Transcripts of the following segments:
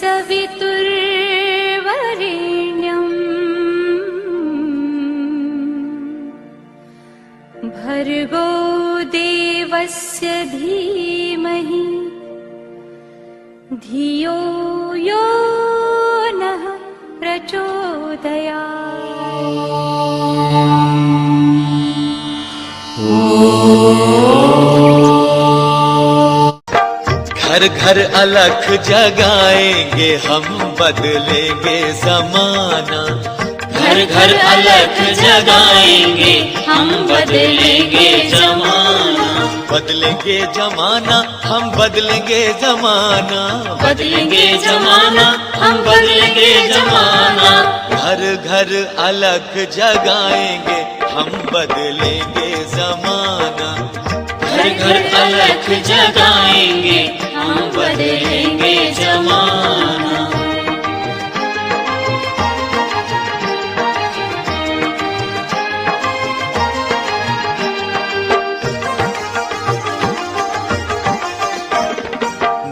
सवितुर्वरेण्यम् भर्गो देवस्य धीमहि धियो यो नः प्रचोदयात्। घर घर अलख जगाएंगे हम, बदलेंगे जमाना। घर घर अलख जगाएंगे हम, बदलेंगे जमाना। बदलेंगे जमाना, हम बदलेंगे जमाना। बदलेंगे जमाना, हम बदलेंगे जमाना। घर घर अलख जगाएंगे हम, बदलेंगे जमाना। घर घर अलख जगाएंगे हम, बदलेंगे जमाना।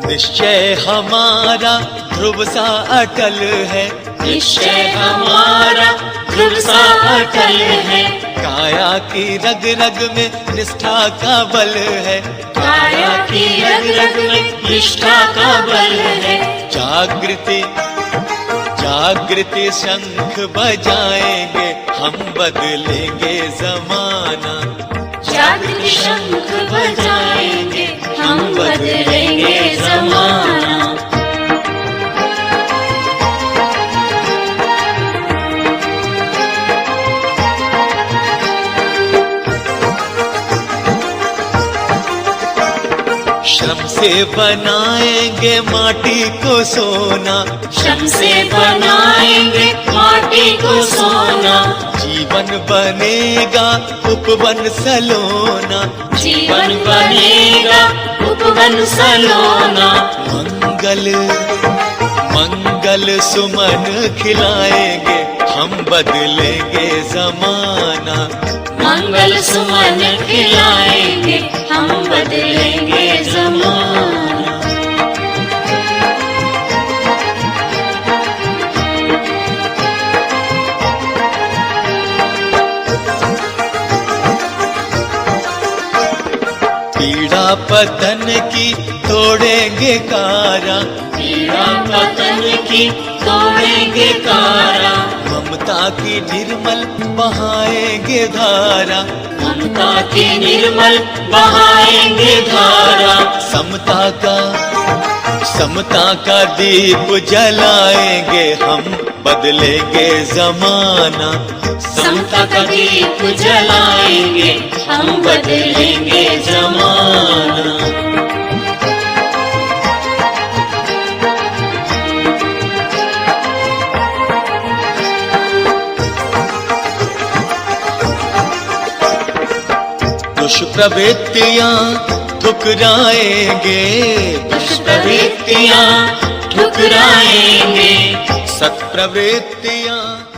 निश्चय हमारा ध्रुव सा अटल है। निश्चय हमारा ध्रुव सा अटल है। काया की रग रग में निष्ठा का बल है। काया की रग रग में निष्ठा का बल है। जागृति जागृति शंख बजाएंगे हम, बदलेंगे जमाना। जागृति शंख बजाएंगे हम, बदलेंगे जमाना। श्रम से बनाएंगे माटी को सोना। श्रम से बनाएंगे माटी को सोना। जीवन बनेगा उपवन सलोना। जीवन बनेगा उपवन सलोना। मंगल मंगल सुमन खिलाएंगे हम, बदलेंगे जमाना। मंगल सुमन खिलाएंगे हम, बदलेंगे जमाना। पीड़ा पतन की तोड़ेंगे कारा। पीड़ा पतन की तोड़ेंगे कारा। ममता की निर्मल बहाएंगे धारा। ममता की निर्मल बहाएंगे धारा। समता का दीप जलाएंगे हम, बदलेंगे जमाना। समता का दीप जलाएंगे हम, बदलेंगे जमाना। दुष्प्रवृत्तियाँ ठुकराएंगे। दुष्प्रवृत्तियाँ ठुकराएंगे। सत्प्रवृत्तियाँ